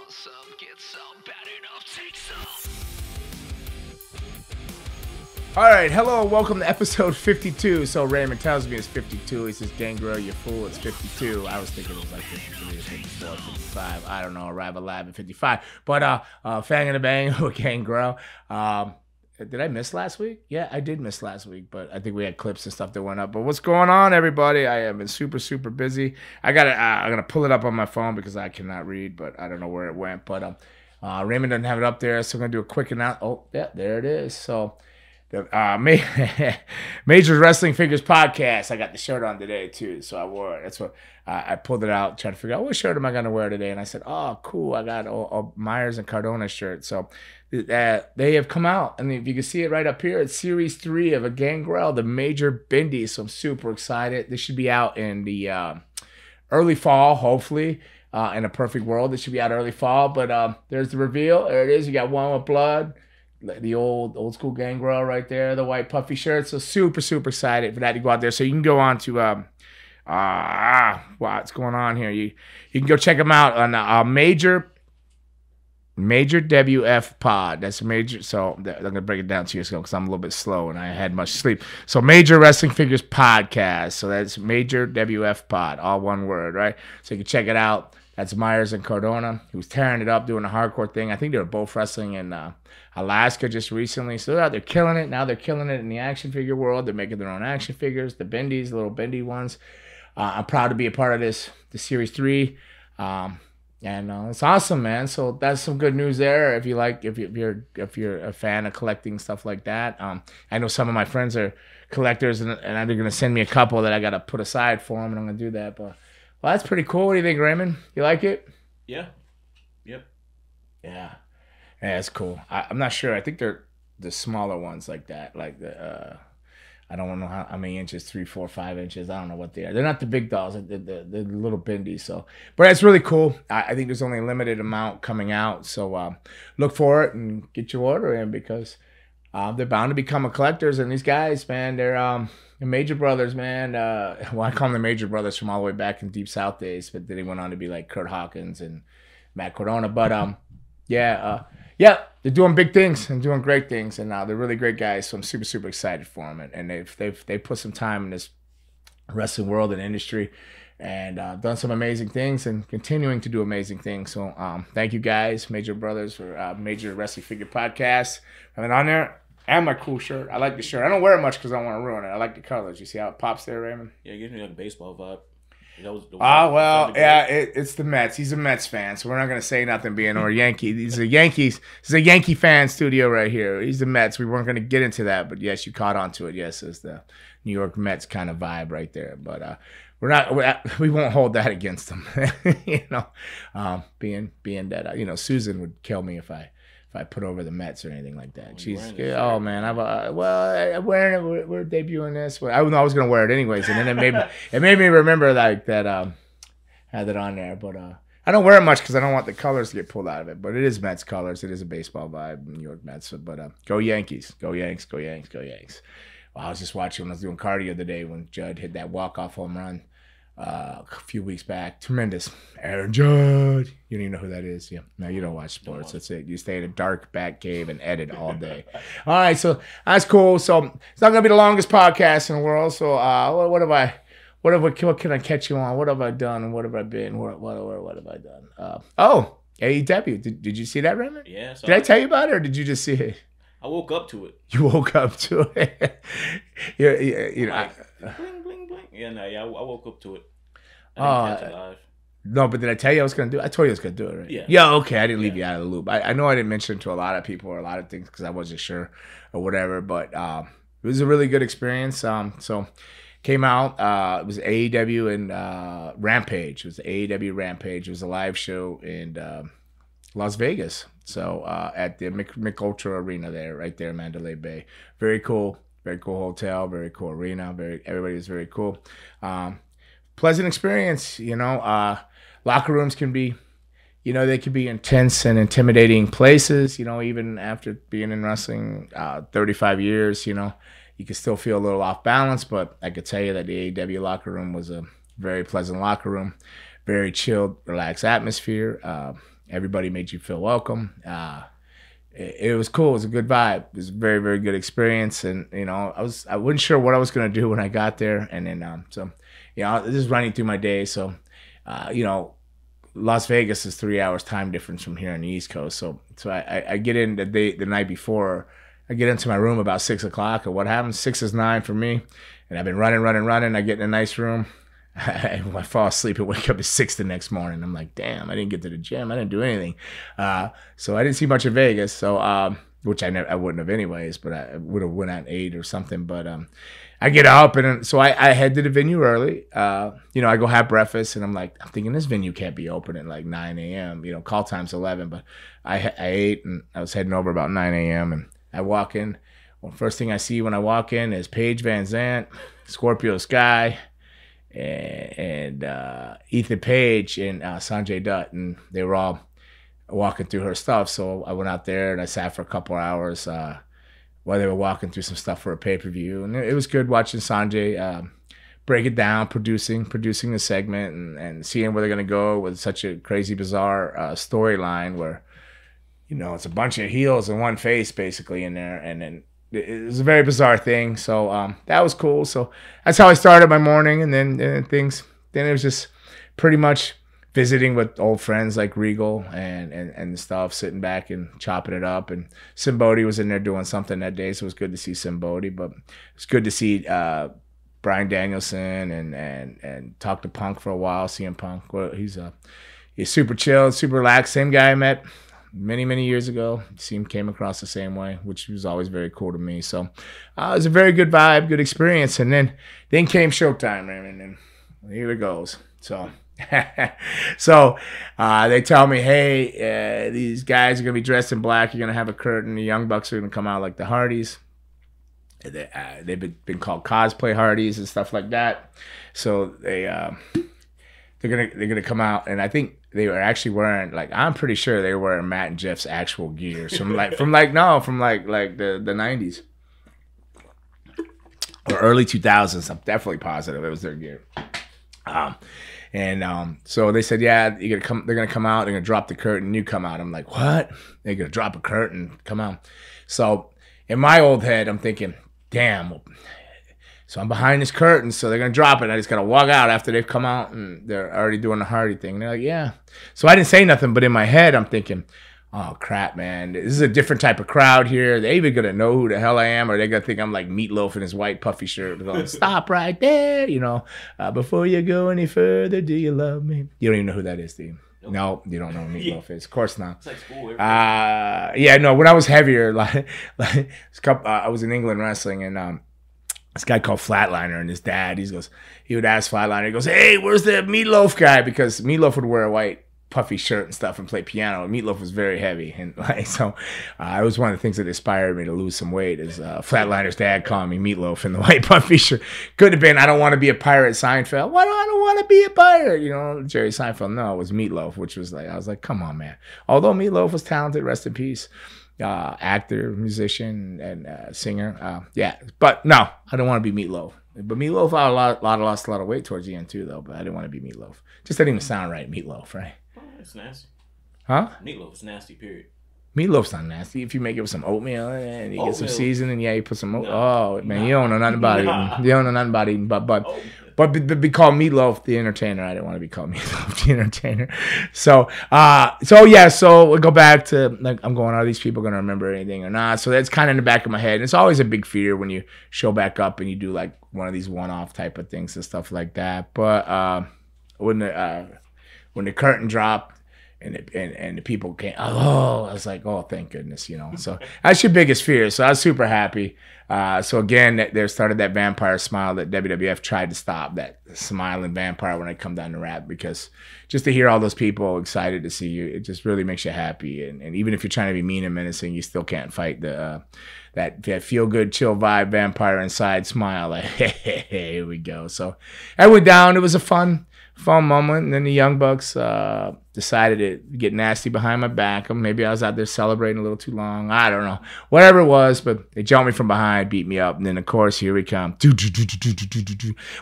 want some, get some, bad enough, take some. All right, hello, welcome to episode 52. So Raymond tells me it's 52. He says, Gangrel, you fool, it's 52. I was thinking it was like 53 or 54, 55. I don't know, arrive alive at 55. But FANGIN and Bang with Gangrel. Did I miss last week? Yeah, I did miss last week, but I think we had clips and stuff that went up. But what's going on, everybody? I have been super, super busy. I'm gonna pull it up on my phone because I cannot read, but I don't know where it went. But Raymond doesn't have it up there, so I'm gonna do a quick announcement. Oh, yeah, there it is. So the Major Wrestling Figures podcast. I got the shirt on today too, so I wore it. That's what I pulled it out, trying to figure out what shirt am I gonna wear today. And I said, "Oh, cool! I got a Myers and Cardona shirt." So they have come out, and if you can see it right up here, it's Series 3 of a Gangrel, the Major Bindi. So I'm super excited. This should be out in the early fall, hopefully. In a perfect world, it should be out early fall. But there's the reveal. There it is. You got one with blood. The old school Gangrel right there, the white puffy shirt. So super, super excited for that to go out there. So you can go on to what's going on here? You can go check them out on Major WF Pod. That's a major. So I'm gonna break it down to you because I'm a little bit slow and I had much sleep. So Major Wrestling Figures Podcast. So that's Major WF Pod, all one word, right? So you can check it out. That's Myers and Cardona, who's tearing it up, doing a hardcore thing. I think they were both wrestling in Alaska just recently. So they're killing it. Now they're killing it in the action figure world. They're making their own action figures, the Bindis, the little Bindi ones. I'm proud to be a part of the Series 3. And it's awesome, man. So that's some good news there. If you're a fan of collecting stuff like that, I know some of my friends are collectors, and they're gonna send me a couple that I gotta put aside for them, and I'm gonna do that. But well, that's pretty cool. What do you think, Raymond? You like it? Yeah. Yep. Yeah, it's cool. I'm not sure. I think they're the smaller ones like that. Like the I don't know how many inches, 3, 4, 5 inches. I don't know what they are. They're not the big dolls. They're the little Bindis. So, but it's really cool. I think there's only a limited amount coming out. So look for it and get your order in because they're bound to become a collectors. And these guys, man, they're Major Brothers, man. Well, I call them the Major Brothers from all the way back in Deep South days. But then they went on to be like Kurt Hawkins and Matt Cardona. But yeah, they're doing big things and doing great things, and they're really great guys. So I'm super, super excited for them. And they've put some time in this wrestling world and industry, and done some amazing things and continuing to do amazing things. So thank you guys, Major Brothers, for Major Wrestling Figure Podcast. Having on there, and my cool shirt. I like the shirt. I don't wear it much because I don't want to ruin it. I like the colors. You see how it pops there, Raymond? Yeah, it gives me like a baseball vibe. It's the Mets. He's a Mets fan, so we're not gonna say nothing being or Yankee. These are Yankees. This is a Yankee fan studio right here. He's the Mets. We weren't gonna get into that, but yes, you caught on to it. Yes, it's the New York Mets kind of vibe right there. But we won't hold that against them. Being that Susan would kill me if I put over the Mets or anything like that. We're debuting this. I was gonna wear it anyways, and then it made me remember like that. Had it on there, but I don't wear it much because I don't want the colors to get pulled out of it. But it is Mets colors. It is a baseball vibe, New York Mets. But go Yankees, go Yanks, go Yanks, go Yanks. Well, I was just watching when I was doing cardio the day when Judd hit that walk-off home run. A few weeks back. Tremendous. Aaron Judd. You don't even know who that is. Yeah. No, you don't watch sports. That's it. You stay in a dark back cave and edit all day. All right. So that's cool. So it's not going to be the longest podcast in the world. So what can I catch you on? What have I done? And what have I been? What have I done? AEW. Did you see that, Raymond? Yeah. Did I tell you about it or did you just see it? I woke up to it. You woke up to it. Bling, bling, bling. I woke up to it. I didn't catch it live. No, but did I tell you I was going to do it? I told you I was going to do it, right? Yeah. Yeah, okay. I didn't leave you out of the loop. I know I didn't mention it to a lot of people or a lot of things because I wasn't sure or whatever, but it was a really good experience. So came out. It was AEW and Rampage. It was AEW Rampage. It was a live show in Las Vegas. So at the McUltra Arena there, right there in Mandalay Bay. Very cool hotel, very cool arena. Everybody was very cool. Pleasant experience, Locker rooms can be, they can be intense and intimidating places, even after being in wrestling 35 years, you can still feel a little off balance, but I could tell you that the AEW locker room was a very pleasant locker room, very chilled, relaxed atmosphere. Everybody made you feel welcome. It was cool. It was a good vibe. It was a very, very good experience. And, I wasn't sure what I was going to do when I got there. And then, this is running through my day. So, Las Vegas is 3 hours time difference from here on the East Coast. So I get in the night before. I get into my room about 6 o'clock. And what happens? 6 is 9 for me. And I've been running. I get in a I fall asleep and wake up at 6 the next morning. I'm like, damn, I didn't get to the gym. I didn't do anything. So I didn't see much of Vegas. So, which I wouldn't have anyways, but I would have went at 8 or something. But I get up and so I head to the venue early. I go have breakfast and I'm thinking this venue can't be open at like 9 a.m. Call time's 11, but I ate and I was heading over about 9 a.m. and I walk in. Well, first thing I see when I walk in is Paige Van Zandt, Scorpio Sky, and Ethan Page and Sanjay Dutt, and they were all walking through her stuff. So I went out there and I sat for a couple of hours while they were walking through some stuff for a pay-per-view, and it was good watching Sanjay break it down, producing the segment, and seeing where they're gonna go with such a crazy, bizarre storyline where it's a bunch of heels and one face basically in there, and then it was a very bizarre thing. So that was cool. So that's how I started my morning. And then it was just pretty much visiting with old friends like Regal and stuff, sitting back and chopping it up. And Simbodi was in there doing something that day. So it was good to see Simbodi, but it's good to see Bryan Danielson and talk to Punk for a while, CM Punk. Well, he's super chill, super relaxed. Same guy I met many years ago. Came across the same way, which was always very cool to me. So it was a very good vibe, good experience. And then came showtime, Raymond, and here it goes. So they tell me, hey, these guys are gonna be dressed in black. You're gonna have a curtain. The Young Bucks are gonna come out like the Hardys. They've been called cosplay Hardys and stuff like that. So they're gonna come out, and I think they were actually wearing, I'm pretty sure they were wearing Matt and Jeff's actual gears from the 90s or early 2000s. I'm definitely positive it was their gear. So they said, yeah, they're gonna come out, they're gonna drop the curtain, you come out. I'm like, what? They're gonna drop a curtain, come out. So in my old head, I'm thinking, damn. So I'm behind this curtain, so they're going to drop it. I just got to walk out after they've come out, and they're already doing the Hardy thing. And they're like, yeah. So I didn't say nothing, but in my head, I'm thinking, oh, crap, man. This is a different type of crowd here. They even going to know who the hell I am, or they're going to think I'm like Meatloaf in his white puffy shirt. They're going, stop right there, before you go any further, do you love me? You don't even know who that is, do you? Nope. No, you don't know who Meatloaf is. Of course not. It's like school. When I was heavier, I was in England wrestling, and this guy called Flatliner, and his dad, he would ask Flatliner, he goes, hey, where's the Meatloaf guy? Because Meatloaf would wear a white puffy shirt and stuff and play piano. Meatloaf was very heavy. And so it was one of the things that inspired me to lose some weight is Flatliner's dad calling me Meatloaf in the white puffy shirt. Could have been, I don't want to be a pirate, Seinfeld. Why do I don't want to be a pirate? Jerry Seinfeld. No, it was Meatloaf, which was I was like, come on, man. Although Meatloaf was talented, rest in peace. Actor, musician, and singer. But no, I don't want to be Meatloaf. But Meatloaf, I lost a lot of weight towards the end too, though. But I didn't want to be Meatloaf. Just didn't even sound right, Meatloaf, right? Oh, it's nasty. Huh? Meatloaf's nasty, period. Meatloaf's not nasty. If you make it with some oatmeal and you get some seasoning, you put some. Oh man, you don't know nothing about it. You don't know nothing about eating, but be called Meatloaf the Entertainer. I didn't want to be called Meatloaf the Entertainer. So we'll go back to I'm going, are these people going to remember anything or not? So that's kind of in the back of my head. And it's always a big fear when you show back up and you do one of these one-off type of things and stuff like that. But when the curtain dropped and the people came, I was like, oh, thank goodness, So that's your biggest fear. So I was super happy. So again, there started that vampire smile that WWF tried to stop, that smiling vampire when I come down to rap, because just to hear all those people excited to see you, it just really makes you happy. And even if you're trying to be mean and menacing, you still can't fight that feel good, chill vibe, vampire inside smile. Like, hey, here we go. So I went down. It was a fun fun moment. And then the Young Bucks decided to get nasty behind my back. Maybe I was out there celebrating a little too long. I don't know. Whatever it was, but they jumped me from behind, beat me up. And then, of course, here we come.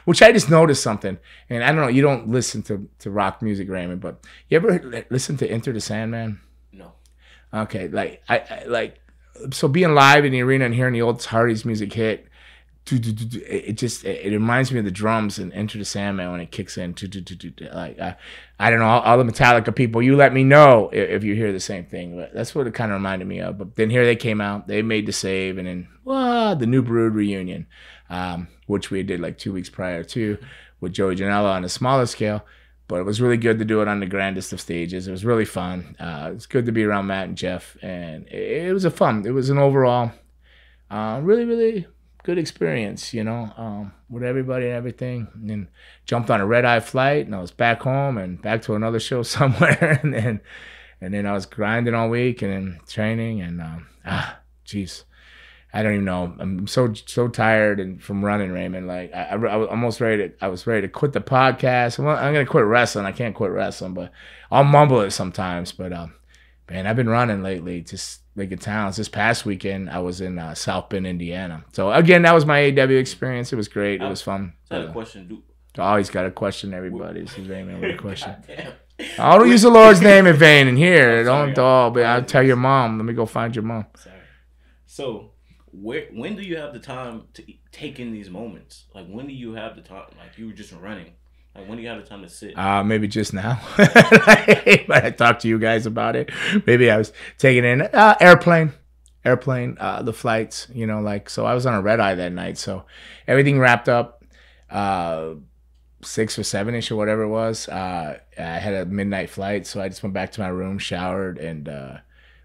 Which I just noticed something. And I don't know. You don't listen to rock music, Raymond, but you ever listen to Enter the Sandman? No. Okay. Like, I like, so being live in the arena and hearing the old Hardy's music hit, it reminds me of the drums in Enter the Sandman when it kicks in. Like I don't know, all the Metallica people, you let me know if you hear the same thing. But that's what it kind of reminded me of. But then here they came out, they made the save, and then the New Brood reunion, which we did like 2 weeks prior to with Joey Janela on a smaller scale. But it was really good to do it on the grandest of stages. It was really fun. It's good to be around Matt and Jeff, and it was It was an overall really, really good experience, with everybody and everything. And then jumped on a red-eye flight, and I was back home and back to another show somewhere. and then I was grinding all week and then training, and jeez, I don't even know. I'm so tired and from running, Raymond. Like I was almost ready to. I was ready to quit the podcast. I'm gonna quit wrestling. I can't quit wrestling, but I'll mumble it sometimes. But man, I've been running lately, just making towns. This past weekend, I was in South Bend, Indiana. So again, that was my AEW experience. It was great. It was fun. I had a question. Always got a question. Everybody, this is Raymond with a question. I don't use the Lord's name in vain in here. But I'll tell your mom. Let me go find your mom. Sorry. So, when do you have the time to take in these moments? Like, when do you have the time? Like, you were just running. Like, when do you have the time to sit? Maybe just now. But I talked to you guys about it. Maybe I was taking in airplane, the flights, so I was on a red eye that night. So everything wrapped up 6 or 7-ish or whatever it was. I had a midnight flight, so I just went back to my room, showered, and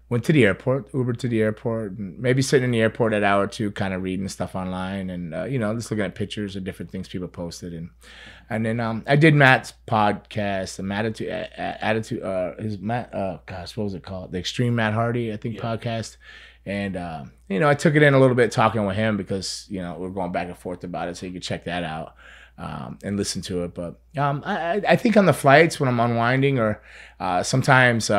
went to the airport, Ubered to the airport, and maybe sitting in the airport at hour or two, kind of reading stuff online and, just looking at pictures of different things people posted. And then I did Matt's podcast, what was it called? The Extreme Matt Hardy, I think, podcast. And, I took it in a little bit talking with him because, we're going back and forth about it, so you could check that out and listen to it. But I think on the flights when I'm unwinding or sometimes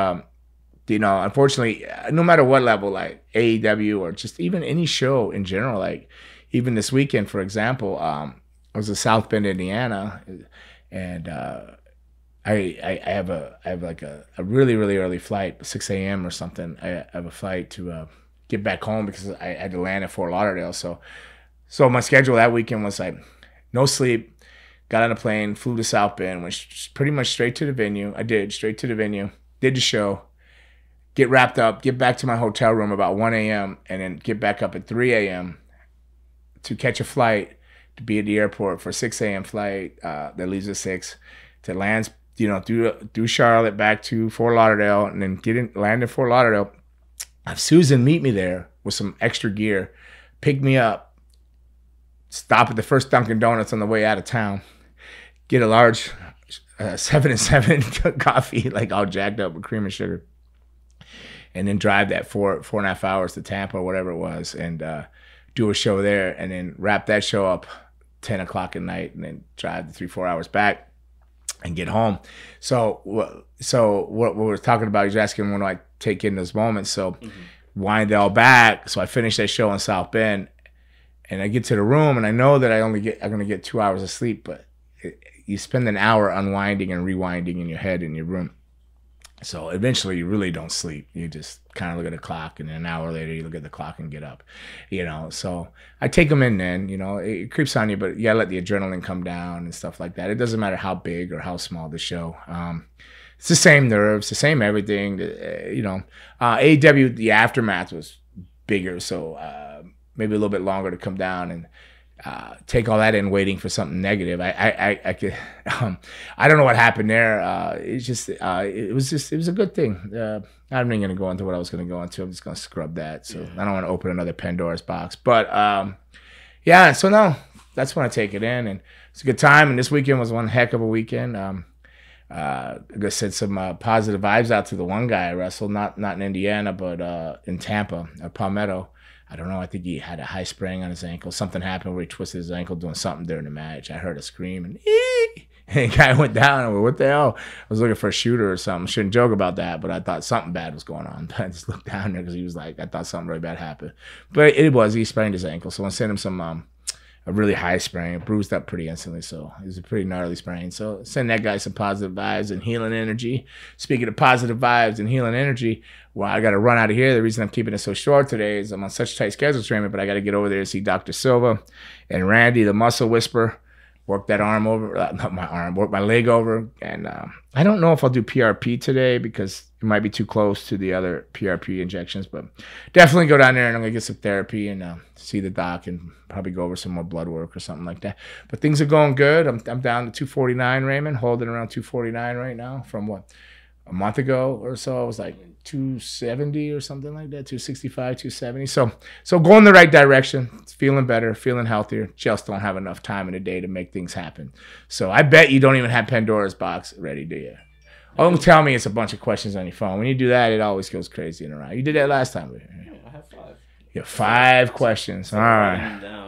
unfortunately, no matter what level, like AEW or just even any show in general, like even this weekend, for example, I was in South Bend, Indiana, and I have like a really, really early flight, 6 a.m. or something. I have a flight to get back home because I had to land at Fort Lauderdale. So my schedule that weekend was like no sleep, got on a plane, flew to South Bend, went pretty much straight to the venue. Straight to the venue, did the show, get wrapped up, get back to my hotel room about 1 a.m., and then get back up at 3 a.m. to catch a flight to be at the airport for a 6 a.m. flight that leaves at 6 to land, through Charlotte back to Fort Lauderdale, and then land in Fort Lauderdale. Have Susan meet me there with some extra gear, pick me up, stop at the first Dunkin' Donuts on the way out of town, get a large 7-7 coffee, like all jacked up with cream and sugar, and then drive that 4.5 hours to Tampa or whatever it was, and do a show there, and then wrap that show up 10 o'clock at night, and then drive the 3-4 hours back and get home. So what we were talking about, you're asking when do I take in those moments. So wind it all back. So I finished that show in South Bend, and I get to the room, and I know that I'm going to get 2 hours of sleep, but you spend an hour unwinding and rewinding in your head in your room. So eventually you really don't sleep. You just kind of look at the clock, and then an hour later you look at the clock and get up, So I take them in then, it creeps on you, but you gotta let the adrenaline come down and stuff like that. It doesn't matter how big or how small the show. It's the same nerves, the same everything, AEW, the aftermath was bigger. So maybe a little bit longer to come down and take all that in, waiting for something negative. I could, I don't know what happened there. It was a good thing. I'm not going to go into what I was going to go into. I'm just going to scrub that. So I don't want to open another Pandora's box. But so no, that's when I take it in, and it's a good time. And this weekend was one heck of a weekend. I just sent some positive vibes out to the one guy I wrestled, not in Indiana, but in Tampa, Palmetto. I don't know. I think he had a high sprain on his ankle. Something happened where he twisted his ankle doing something during the match. I heard a scream, and And the guy went down. I went, what the hell? I was looking for a shooter or something. Shouldn't joke about that, but I thought something bad was going on. I just looked down there because he was like, I thought something really bad happened. But it was. He sprained his ankle. So I sent him some a really high sprain. It bruised up pretty instantly. So it was a pretty gnarly sprain. So send that guy some positive vibes and healing energy. Speaking of positive vibes and healing energy, well, I got to run out of here. The reason I'm keeping it so short today is I'm on such tight schedule training, but I got to get over there to see Dr. Silva and Randy, the muscle whisperer. Work that arm over, not my arm, work my leg over. And I don't know if I'll do PRP today because it might be too close to the other PRP injections, but definitely go down there and I'm going to get some therapy and see the doc and probably go over some more blood work or something like that. But things are going good. I'm down to 249, Raymond, holding around 249 right now from what? A month ago or so, I was like 270 or something like that, 265, 270. So going the right direction, feeling better, feeling healthier. Just don't have enough time in the day to make things happen. So I bet you don't even have Pandora's box ready, do you? Don't tell me it's a bunch of questions on your phone. When you do that, it always goes crazy and around. You did that last time. Yeah, I have 5. You have 5 questions. All right. Down,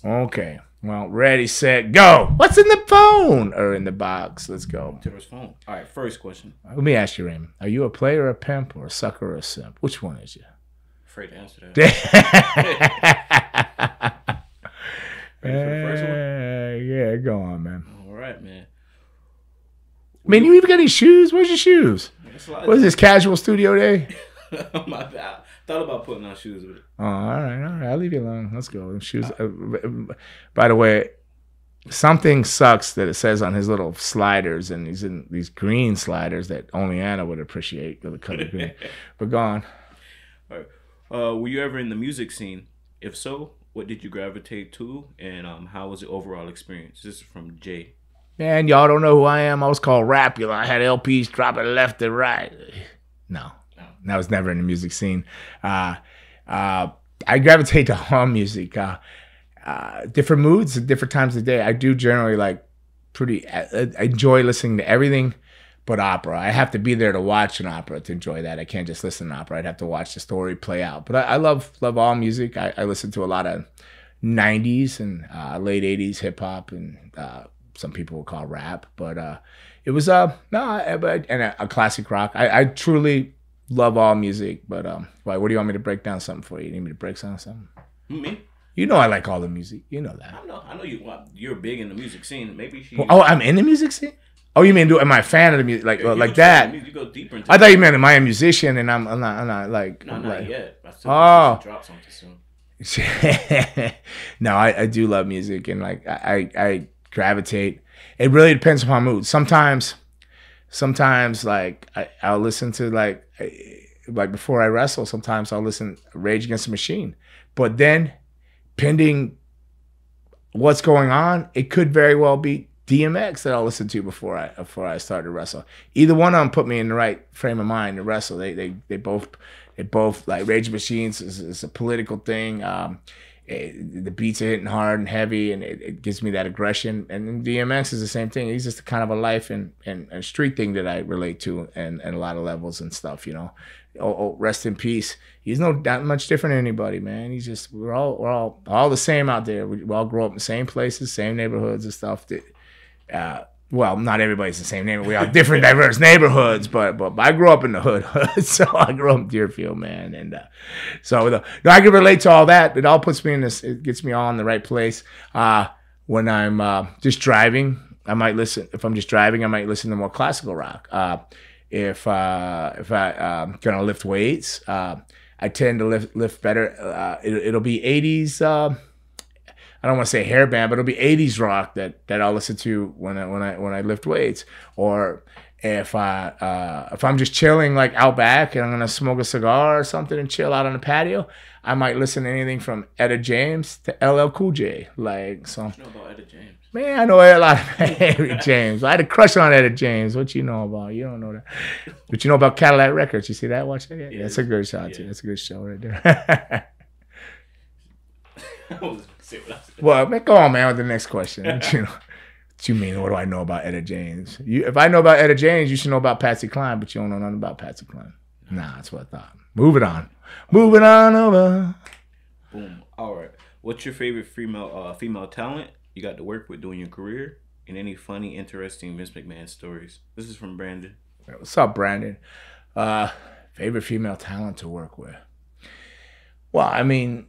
Okay. Well, ready, set, go. What's in the phone or in the box? Let's go. Taylor's phone. All right, first question. Let me ask you, Raymond. Are you a player, a pimp, or a sucker, or a simp? Which one is you? Afraid to answer that. Ready for the first one? Yeah, go on, man. All right, man. Man, you even got any shoes? Where's your shoes? What is this, casual studio day? My bad. Thought about putting on shoes with it. Oh, all right. I'll leave you alone. Let's go. Shoes. By the way, something sucks that it says on his little sliders, and he's in these green sliders that only Anna would appreciate the color green. But go on. All right. Were you ever in the music scene? If so, what did you gravitate to, and how was the overall experience? This is from Jay. Man, y'all don't know who I am. I was called Rapula. I had LPs dropping left and right. No. I was never in the music scene. I gravitate to all music. Different moods at different times of the day. I do generally I enjoy listening to everything but opera. I have to be there to watch an opera to enjoy that. I can't just listen to opera. I'd have to watch the story play out. But I love all music. I listen to a lot of 90s and late 80s hip hop and some people would call rap. But it was and a classic rock. I truly love all music, but what do you want me to break down something for you? You need me to break down something? Me? You know I like all the music. You know that. I know you. You're big in the music scene. Maybe she. Oh, I'm in the music scene. Oh, you mean am I a fan of the music? Like that? You go deeper into. I thought you meant am I a musician? And I'm not like. No, not yet. I still drop something soon. No, I do love music, and I gravitate. It really depends upon mood. Sometimes I'll listen to like before I wrestle, sometimes I'll listen Rage Against the Machine. But then pending what's going on, it could very well be DMX that I'll listen to before I start to wrestle. Either one of them put me in the right frame of mind to wrestle. They both like Rage Machines is a political thing. The beats are hitting hard and heavy, and it gives me that aggression. And DMX is the same thing. He's just kind of a life and a street thing that I relate to, and a lot of levels and stuff. You know, rest in peace. He's not much different than anybody, man. He's just we're all the same out there. We all grow up in the same places, same neighborhoods and stuff. Well, not everybody's the same neighborhood. We have different, diverse neighborhoods, but I grew up in the hood, so I grew up in Deerfield, man, and I can relate to all that. It all puts me in this. It gets me all in the right place. When I'm just driving, I might listen. If I'm just driving, I might listen to more classical rock. If I'm gonna lift weights, I tend to lift better. It'll be 80s. I don't want to say hair band, but it'll be 80s rock that I'll listen to when I lift weights. Or if I'm just chilling like out back and I'm gonna smoke a cigar or something and chill out on the patio, I might listen to anything from Etta James to LL Cool J. Like so. What you know about Etta James? Man, I know a lot of Etta James. I had a crush on Etta James. What you know about? You don't know that. But you know about Cadillac Records. You see that? Watch that? Yeah, that's a good show too. That's a good show right there. Well, man, go on, man, with the next question. What you mean? What do I know about Etta James? If I know about Etta James, you should know about Patsy Cline, but you don't know nothing about Patsy Cline. Nah, that's what I thought. Moving on over. Boom. All right. What's your favorite female talent you got to work with during your career, and any funny, interesting Vince McMahon stories? This is from Brandon. What's up, Brandon? Favorite female talent to work with? Well, I mean,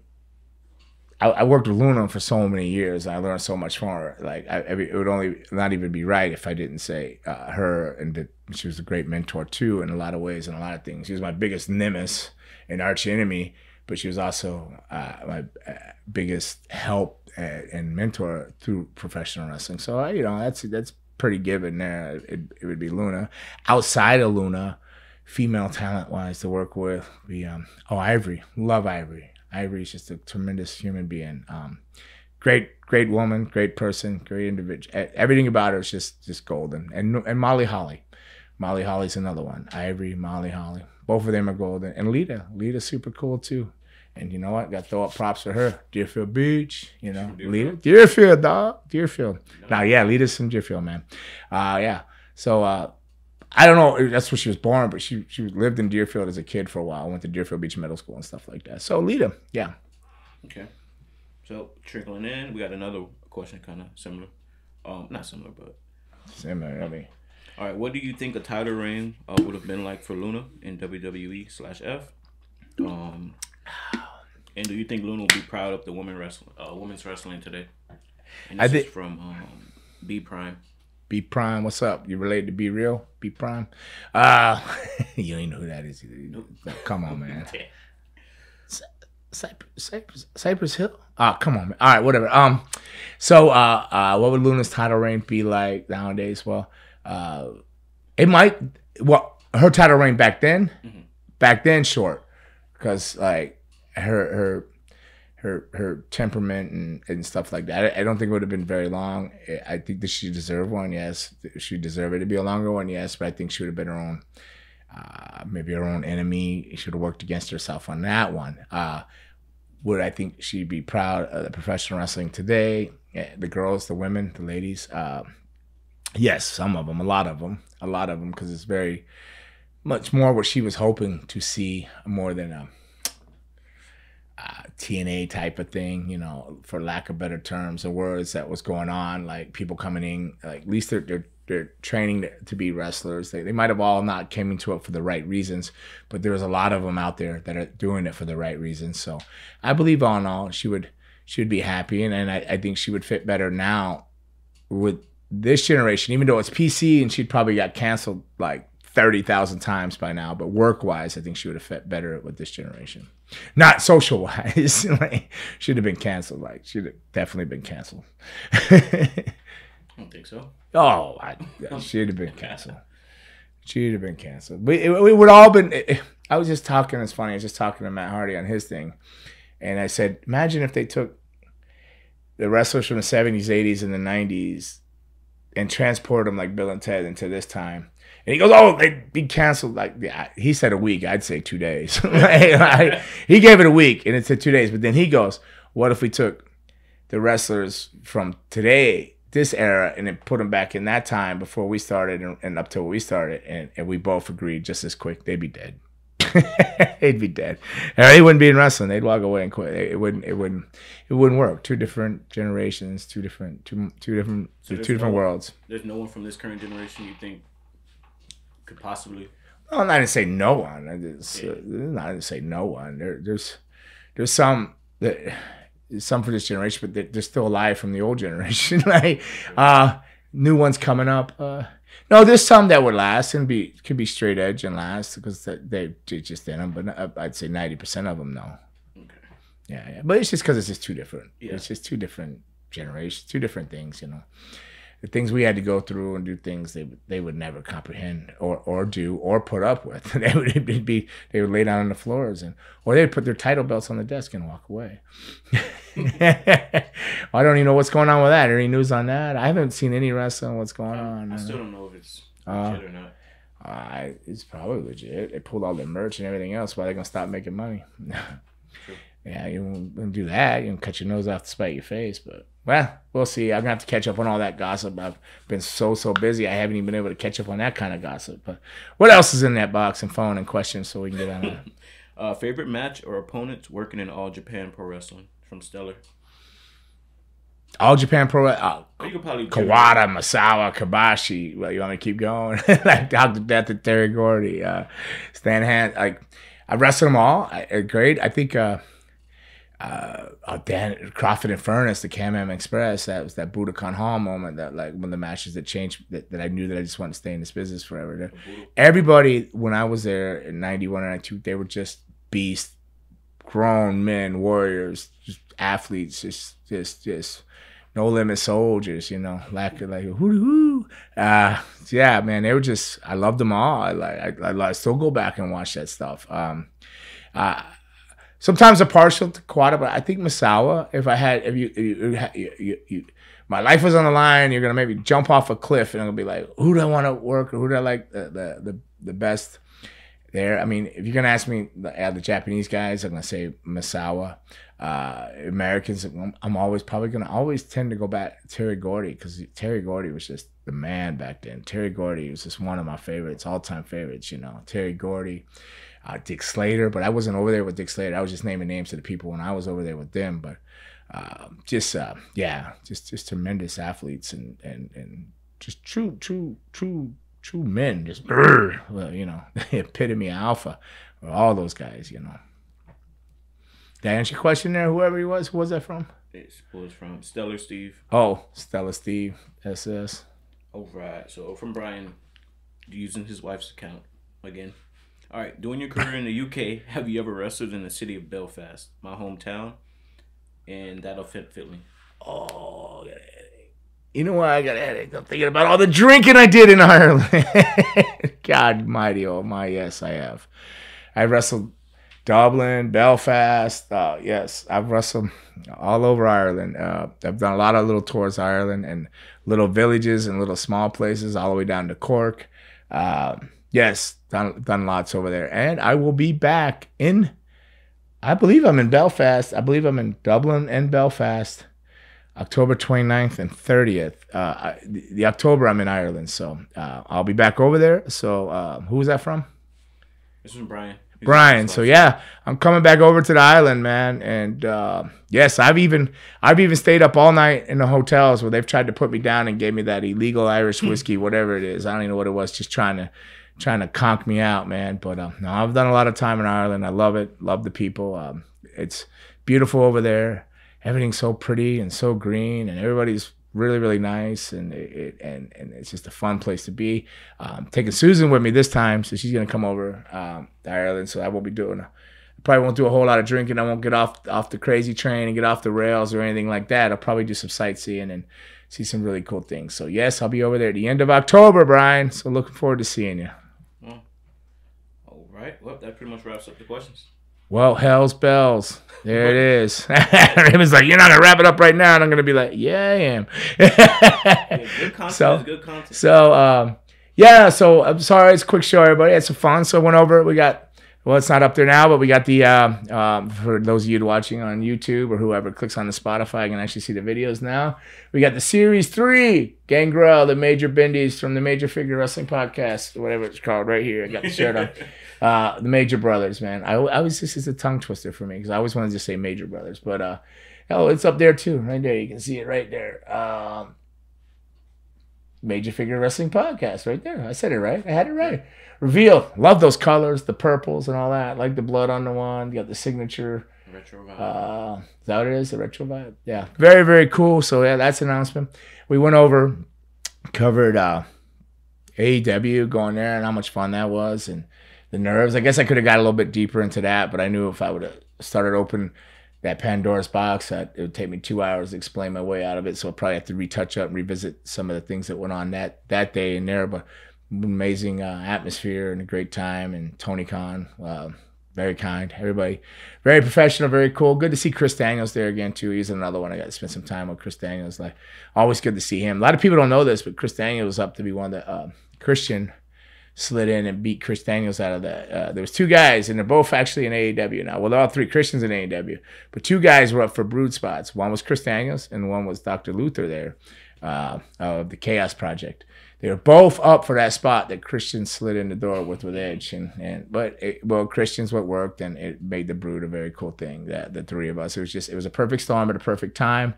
I worked with Luna for so many years. I learned so much from her. Like, it would only not even be right if I didn't say her, and that she was a great mentor too in a lot of ways and a lot of things. She was my biggest nemesis and arch enemy, but she was also my biggest help and mentor through professional wrestling. So that's pretty given there. It would be Luna. Outside of Luna, female talent wise to work with, Ivory. Love Ivory. Ivory's just a tremendous human being. Great woman, great person, great individual. Everything about her is just golden. And Molly Holly. Molly Holly's another one. Ivory, Molly Holly. Both of them are golden. And Lita. Lita's super cool too. And you know what? Got to throw up props for her. Deerfield Beach, Lita. Deerfield, dog. Deerfield. Now, yeah, Lita's from Deerfield, man. Yeah. So, I don't know. That's where she was born, but she lived in Deerfield as a kid for a while. Went to Deerfield Beach Middle School and stuff like that. So Lita, yeah. Okay. So trickling in, we got another question, kind of similar. Not similar, but similar. I mean, all right. What do you think a title reign would have been like for Luna in WWE/F? And do you think Luna will be proud of the women's wrestling today? And this is from B Prime. B Prime, what's up? You related to Be Real? B Prime? You don't even know who that is either. Nope. Come on, man. Cypress Hill? Come on, man. All right, whatever. So what would Luna's title reign be like nowadays? Well, it might. Well, her title reign back then, short, because like her temperament and stuff like that. I don't think it would have been very long. I think that she deserved one, yes. She deserved it to be a longer one, yes. But I think she would have been her own, maybe her own enemy. She would have worked against herself on that one. Would I think she'd be proud of the professional wrestling today? The girls, the women, the ladies? Yes, some of them, a lot of them, because it's very much more what she was hoping to see more than a TNA type of thing, for lack of better terms or words, that was going on. Like people coming in, like at least they're training to be wrestlers. They might have all not came into it for the right reasons, but there's a lot of them out there that are doing it for the right reasons. So I believe all in all, she would be happy, and I think she would fit better now with this generation, even though it's PC and she'd probably got canceled like 30,000 times by now, but work-wise, I think she would have fit better with this generation. Not social-wise. Like, should have been canceled. Like, should have definitely been canceled. I don't think so. Oh, should have been canceled. She'd have been canceled. But it would all been. I was just talking. It's funny. I was just talking to Matt Hardy on his thing, and I said, imagine if they took the wrestlers from the 70s, 80s, and the 90s and transported them like Bill and Ted into this time. And he goes, oh, they'd be canceled. Like, yeah, he said a week. I'd say 2 days. He gave it a week, and it said 2 days. But then he goes, what if we took the wrestlers from today, this era, and then put them back in that time before we started and up till we started, and we both agreed just as quick, they'd be dead. They'd be dead. And they wouldn't be in wrestling. They'd walk away and quit. It wouldn't work. Two different generations, two different worlds. There's no one from this current generation you think could possibly. Well, I didn't say no one. I didn't say no one. There's some for this generation, but they're still alive from the old generation. Like new ones coming up. No, there's some that would last and could be straight edge and last because they just in them. But I'd say 90% of them no. Okay. Yeah. But it's just because it's just too different. Yeah. It's just two different generations, two different things. The things we had to go through and do things they would never comprehend or do or put up with. They would lay down on the floors or they'd put their title belts on the desk and walk away. I don't even know what's going on with that. Any news on that? I haven't seen any wrestling. What's going on? I still don't know if it's legit or not. It's probably legit. They pulled all their merch and everything else. Why are they gonna stop making money? Yeah, you won't do that. You can cut your nose off to spite your face, but well, we'll see. I'm gonna have to catch up on all that gossip. I've been so busy. I haven't even been able to catch up on that kind of gossip. But what else is in that box and phone and questions so we can get on that? Favorite match or opponents working in All Japan Pro Wrestling from Stellar? All Japan Pro. You could probably Kawada, Masawa, Kabashi. Well, you want me to keep going? Like Dr. Death and Terry Gordy, Stan Hand. Like I wrestled them all. Great. I think Dan Crawford and Furnace, the Cam Express. That was that Budokan Hall moment. That like one of the matches that changed. That I knew that I just wanted to stay in this business forever. Everybody when I was there in '91 and '92, they were just beasts, grown men, warriors, just athletes, just. No limit soldiers, you know, like hoo. Yeah, man, they were just. I loved them all. I still go back and watch that stuff. Sometimes I'm partial to Kawada, but I think Masawa. If you my life was on the line, you're gonna maybe jump off a cliff, and I'm gonna be like, who do I want to work, or who do I like the best there? I mean, if you're gonna ask me the Japanese guys, I'm gonna say Masawa. Americans, I'm always tend to go back to Terry Gordy because Terry Gordy was just the man back then. Terry Gordy was just one of my favorites, all-time favorites, you know. Terry Gordy, Dick Slater, but I wasn't over there with Dick Slater. I was just naming names to the people when I was over there with them. But just tremendous athletes and just true men. Just well, you know, the epitome of alpha. All those guys, you know. Did I answer your question there? Whoever he was, who was that from? It was from Stellar Steve. Oh, Stellar Steve, SS. Oh, right. So from Brian, using his wife's account again. All right. During your career in the UK, have you ever wrestled in the city of Belfast, my hometown? And that'll fit me. Oh, you know why I got a headache? I'm thinking about all the drinking I did in Ireland. God mighty, oh my, yes, I have. I wrestled Dublin, Belfast, yes, I've wrestled all over Ireland. I've done a lot of little tours of Ireland and little villages and little small places all the way down to Cork. Yes, done lots over there. And I will be back I believe I'm in Belfast. I believe I'm in Dublin and Belfast, October 29th and 30th. The October I'm in Ireland, so I'll be back over there. So who was that from? This is Brian. Brian. So yeah, I'm coming back over to the island, man. And yes, I've even stayed up all night in the hotels where they've tried to put me down and gave me that illegal Irish whiskey, whatever it is. I don't even know what it was, just trying to conk me out, man. But no, I've done a lot of time in Ireland. I love it. Love the people. It's beautiful over there. Everything's so pretty and so green, and everybody's really, really nice, and it's just a fun place to be. Taking Susan with me this time, so she's gonna come over to Ireland. So I won't be doing. I probably won't do a whole lot of drinking. I won't get off the crazy train and get off the rails or anything like that. I'll probably do some sightseeing and see some really cool things. So yes, I'll be over there at the end of October, Brian. So looking forward to seeing you. All right. Well, that pretty much wraps up the questions. Well, hell's bells. There it is. Raymond's like, you're not going to wrap it up right now. And I'm going to be like, yeah, I am. Yeah, good content. Good content. So, yeah, so I'm sorry. It's a quick show, everybody. It's some fun. So I went over it. We got, well, it's not up there now, but we got the, for those of you watching on YouTube or whoever clicks on the Spotify, can actually see the videos now. We got the Series 3, Gangrel, the Major Bindies from the Major Figure Wrestling Podcast, whatever it's called, right here. I got the shirt on. The Major Brothers, man. I was just, it's a tongue twister for me because I always wanted to say Major Brothers. But, it's up there too, right there. You can see it right there. Major Figure Wrestling Podcast, right there. I said it right. I had it right. Reveal. Love those colors, the purples and all that. Like the blood on the one. You got the signature. Retro vibe. Is that what it is? The retro vibe? Yeah. Very, very cool. So, yeah, that's an announcement. We went over, covered AEW, going there and how much fun that was and the nerves. I guess I could have got a little bit deeper into that, but I knew if I would have started open that Pandora's box, that it would take me 2 hours to explain my way out of it. So I'll probably have to retouch up and revisit some of the things that went on that day in there. But amazing atmosphere and a great time. And Tony Khan, very kind. Everybody, very professional, very cool. Good to see Chris Daniels there again, too. He's another one. I got to spend some time with Chris Daniels. Like, always good to see him. A lot of people don't know this, but Chris Daniels was up to be one of the Christian slid in and beat Chris Daniels out of that. There was two guys, and they're both actually in AEW now. Well, they're all three Christians in AEW, but two guys were up for brood spots. One was Chris Daniels, and one was Dr. Luther there of the Chaos Project. They were both up for that spot that Christian slid in the door with Edge, but Christian's what worked, and it made the brood a very cool thing. That the three of us, it was a perfect storm at a perfect time.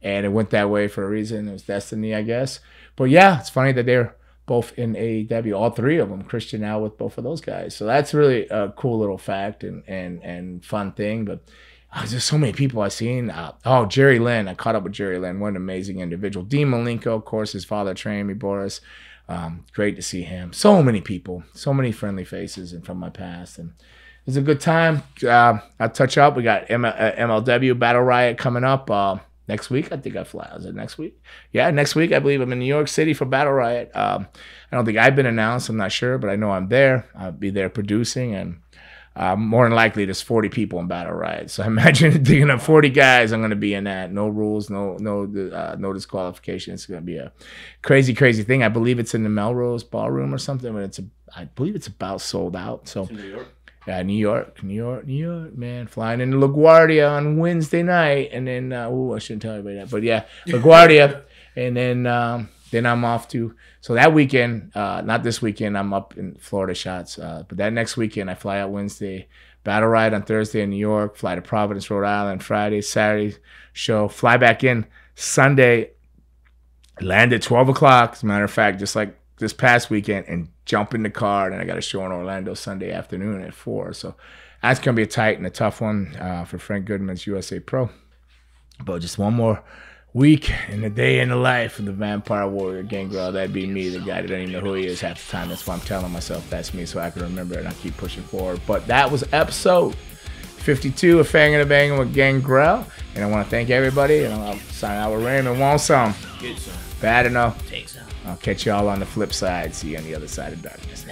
and it went that way for a reason. It was destiny, I guess. But yeah, it's funny that they're both in AEW, all three of them. Christian now with both of those guys. So that's really a cool little fact and fun thing. But there's so many people I've seen. Jerry Lynn. I caught up with Jerry Lynn. What an amazing individual. Dean Malenko, of course, his father trained me, Boris. Great to see him. So many people, so many friendly faces and from my past. And it was a good time. I'll touch up. We got MLW Battle Riot coming up next week. I think I fly. Is it next week? Yeah, next week. I believe I'm in New York City for Battle Riot. I don't think I've been announced. I'm not sure, but I know I'm there. I'll be there producing, and more than likely there's 40 people in Battle Riot. So imagine digging up 40 guys. I'm going to be in that. No rules, no disqualification. It's going to be a crazy thing. I believe it's in the Melrose Ballroom or something, but I believe it's about sold out. So. New York. Yeah, New York, man. Flying into LaGuardia on Wednesday night. And then, I shouldn't tell everybody that. But yeah, LaGuardia. And then I'm off to, so that weekend, not this weekend, I'm up in Florida shots. But that next weekend, I fly out Wednesday. Battle Ride on Thursday in New York. Fly to Providence, Rhode Island, Friday, Saturday show. Fly back in Sunday. Land at 12 o'clock. As a matter of fact, just like this past weekend, and jump in the car, and I got a show in Orlando Sunday afternoon at 4. So that's going to be a tight and a tough one for Frank Goodman's USA Pro. But just one more week in the day in the life of the Vampire Warrior Gangrel. That'd be me, the guy that doesn't even know who he is half the time. That's why I'm telling myself that's me so I can remember it and I keep pushing forward. But that was episode 52 of Fangin' and Bangin' with Gangrel. And I want to thank everybody. And I'll sign out with Raymond. Want some? Get some. Bad enough. Take some. I'll catch y'all on the flip side. See you on the other side of darkness.